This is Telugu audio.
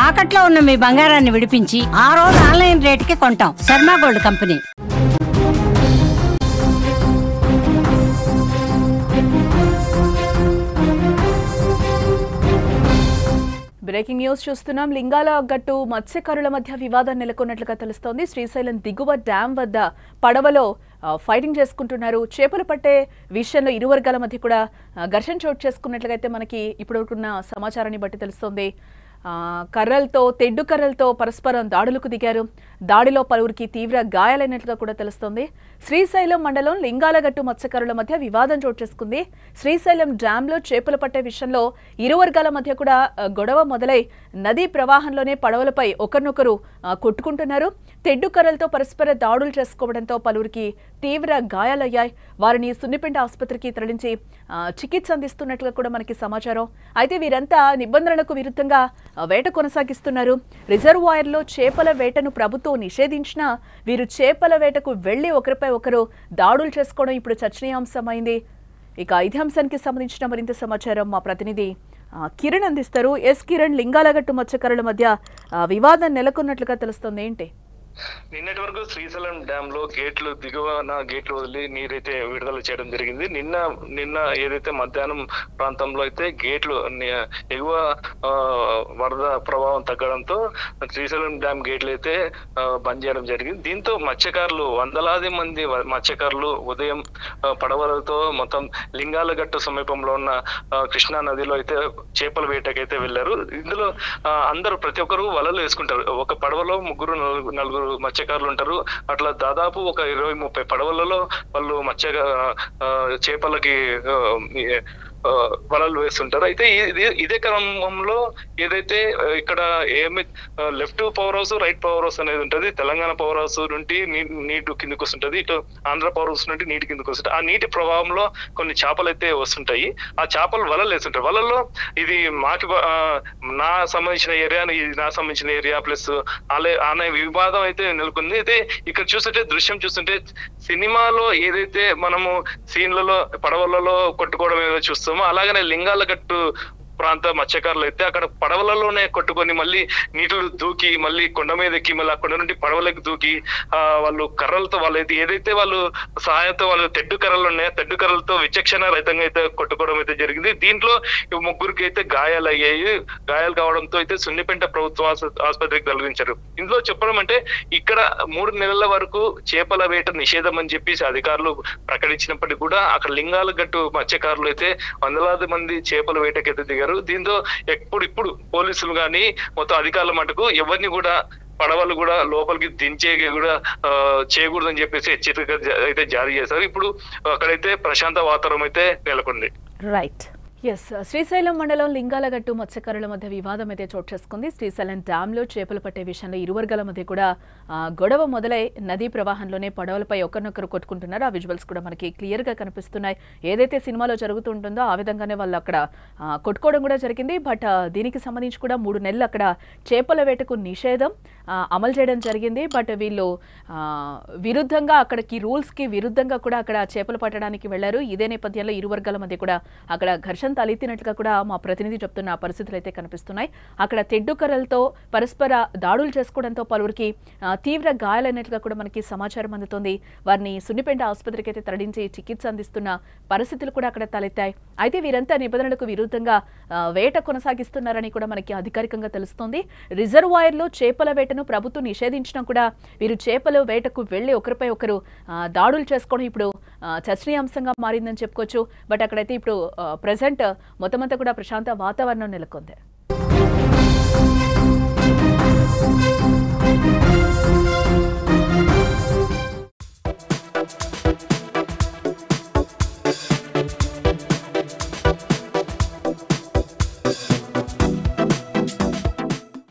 తాకట్లో ఉన్న మీ బంగారాన్ని విడిపించి ఆ రోజు ఆన్లైన్ రేటుకి కొంటాం. Sharma gold company. Breaking news చూస్తున్నాం. లింగాల గట్టు మత్స్యకారుల మధ్య వివాదం నెలకొన్నట్లుగా తెలుస్తోంది. శ్రీశైలం దిగువ డ్యాం వద్ద పడవలో ఫైటింగ్ చేసుకుంటున్నారు. చేపలు పట్టే విషయంలో ఇరు వర్గాల మధ్య కూడా ఘర్షణ చోటు చేసుకున్నట్లుగా అయితే మనకి ఇప్పుడు ఉన్న సమాచారాన్ని బట్టి తెలుస్తోంది. తెడ్డు కర్రలతో పరస్పరం దాడులకు దిగారు. దాడిలో పలువురికి తీవ్ర గాయాలైనట్లుగా కూడా తెలుస్తోంది. శ్రీశైలం మండలం లింగాలగట్టు మత్స్యకారుల మధ్య వివాదం చోటు చేసుకుంది. శ్రీశైలం డ్యాంలో చేపలు పట్టే విషయంలో ఇరు వర్గాల మధ్య కూడా గొడవ మొదలై నదీ ప్రవాహంలోనే పడవలపై ఒకరినొకరు కొట్టుకుంటున్నారు. తెడ్డు కర్రలతో పరస్పర దాడులు చేసుకోవడంతో పలువురికి తీవ్ర గాయాలయ్యాయి. వారిని సున్నిపెంట ఆసుపత్రికి తరలించి చికిత్స అందిస్తున్నట్లుగా కూడా మనకి సమాచారం. అయితే వీరంతా నిబంధనలకు విరుద్ధంగా వేట కొనసాగిస్తున్నారు. రిజర్వాయర్లో చేపల వేటను ప్రభుత్వం నిషేధించినా వీరు చేపల వేటకు వెళ్లి ఒకరిపై ఒకరు దాడులు చేసుకోవడం ఇప్పుడు చర్చనీయాంశమైంది. ఇక ఇదే అంశానికి సంబంధించిన మరింత సమాచారం మా ప్రతినిధి కిరణ్ అందిస్తారు. ఎస్ కిరణ్, లింగాలగట్టు మత్స్యకారుల మధ్య వివాదం నెలకొన్నట్లుగా తెలుస్తుంది, ఏంటి? నిన్నటి వరకు శ్రీశైలం డ్యామ్ లో దిగువన గేట్లు వదిలి నీరైతే విడుదల చేయడం జరిగింది. నిన్న ఏదైతే మధ్యాహ్నం ప్రాంతంలో అయితే గేట్లు ఎగువ వరద ప్రభావం తగ్గడంతో శ్రీశైలం డ్యామ్ గేట్లు అయితే బంద్ చేయడం జరిగింది. దీంతో మత్స్యకారులు, వందలాది మంది మత్స్యకారులు ఉదయం పడవలతో మొత్తం లింగాలగట్టు సమీపంలో ఉన్న కృష్ణా నదిలో అయితే చేపల వేటకైతే వెళ్లారు. ఇందులో అందరూ ప్రతి ఒక్కరు వలలు వేసుకుంటారు. ఒక పడవలో ముగ్గురు నలుగురు మత్స్యకారులు ఉంటారు. అట్లా దాదాపు ఒక 20-30 పడవలలో వాళ్ళు చేపలకి వలలు వేస్తుంటారు. అయితే ఇదే క్రమంలో ఏదైతే ఇక్కడ left power house, right power house అనేది ఉంటుంది. తెలంగాణ పవర్ హౌస్ నుండి నీటి కిందకి వస్తుంటది, ఇటు ఆంధ్ర పవర్ హౌస్ నుండి నీటి కిందకి వస్తుంటాయి. ఆ నీటి ప్రభావంలో కొన్ని చేపలు అయితే వస్తుంటాయి. ఆ చేపలు వలలు వేస్తుంటారు. వలల్లో ఇది నా సంబంధించిన ఏరియా, ఇది నా సంబంధించిన ఏరియా ప్లస్ అనే వివాదం అయితే నెలకొంది. అయితే ఇక్కడ చూస్తుంటే, దృశ్యం చూస్తుంటే సినిమాలో ఏదైతే మనము సీన్లలో పడవలలో కొట్టుకోవడం ఏదో చూస్తాం, అలాగనే లింగాలగట్టు ప్రాంత మత్స్యకారులు అయితే అక్కడ పడవలలోనే కొట్టుకొని మళ్ళీ నీటిలో దూకి మళ్ళీ కొండ మీద ఎక్కి మళ్ళీ ఆ కొండ నుండి పడవలకు దూకి వాళ్ళు కర్రలతో ఏదైతే వాళ్ళు సహాయంతో వాళ్ళు తెడ్డు కర్రలు ఉన్నాయో తెడ్డు కర్రలతో విచక్షణ రహితంగా అయితే కొట్టుకోవడం అయితే జరిగింది. దీంట్లో ముగ్గురికి అయితే గాయాలు అయ్యాయి. గాయాలు కావడంతో అయితే సున్నిపెంట ప్రభుత్వ ఆసుపత్రికి తరలించారు. ఇందులో చెప్పడం అంటే ఇక్కడ 3 నెలల వరకు చేపల వేట నిషేధం అని చెప్పేసి అధికారులు ప్రకటించినప్పటికీ కూడా అక్కడ లింగాలగట్టు మత్స్యకారులు అయితే వందలాది మంది చేపల వేటకైతే దిగారు. దీంతో ఇప్పుడు పోలీసులు గాని మొత్తం అధికారుల మటుకు ఎవరిని కూడా పడవలు కూడా లోపలికి దించే కూడా చేయకూడదని చెప్పేసి హెచ్చరిక అయితే జారీ చేశారు. ఇప్పుడు అక్కడైతే ప్రశాంత వాతావరణం అయితే నెలకొంది. రైట్. ఎస్, శ్రీశైలం మండలం లింగాలగట్టు మత్స్యకారుల మధ్య వివాదం అయితే చోటు చేసుకుంది. శ్రీశైలం డ్యాంలో చేపలు పట్టే విషయంలో ఇరు వర్గాల మధ్య కూడా గొడవ మొదలై నదీ ప్రవాహంలోనే పడవలపై ఒకరినొకరు కొట్టుకుంటున్నారు. ఆ విజువల్స్ కూడా మనకి క్లియర్ గా కనిపిస్తున్నాయి. ఏదైతే సినిమాలో జరుగుతుంటుందో ఆ విధంగానే వాళ్ళు అక్కడ కొట్టుకోవడం కూడా జరిగింది. బట్ దీనికి సంబంధించి కూడా 3 నెలలు అక్కడ చేపల వేటకు నిషేధం అమలు చేయడం జరిగింది. బట్ వీళ్ళు విరుద్ధంగా అక్కడికి రూల్స్ కి విరుద్ధంగా కూడా అక్కడ చేపలు పట్టడానికి వెళ్లారు. ఇదే నేపథ్యంలో ఇరు వర్గాల మధ్య కూడా అక్కడ ఘర్షణ తలెత్తినట్లుగా కూడా మా ప్రతినిధి చెప్తున్న పరిస్థితులు అయితే కనిపిస్తున్నాయి. అక్కడ తెడ్డు కర్రలతో పరస్పర దాడులు చేసుకోవడంతో పలువురికి తీవ్ర గాయాలైనట్లుగా కూడా మనకి సమాచారం అందుతోంది. వారిని సున్నిపెంట ఆసుపత్రికి అయితే తరలించి చికిత్స అందిస్తున్న పరిస్థితులు కూడా అక్కడ తలెత్తాయి. అయితే వీరంతా నిబంధనలకు విరుద్ధంగా వేట కొనసాగిస్తున్నారని కూడా మనకి అధికారికంగా తెలుస్తోంది. రిజర్వాయర్లో చేపల వేటను ప్రభుత్వం నిషేధించినా కూడా వీరు చేపల వేటకు వెళ్లి ఒకరిపై ఒకరు దాడులు చేసుకోవడం ఇప్పుడు చర్చనీయాంశంగా మారిందని చెప్పుకోవచ్చు. బట్ అక్కడైతే ఇప్పుడు ప్రెసెంట్ మొత్తమంతా కూడా ప్రశాంత వాతావరణం నెలకొంది.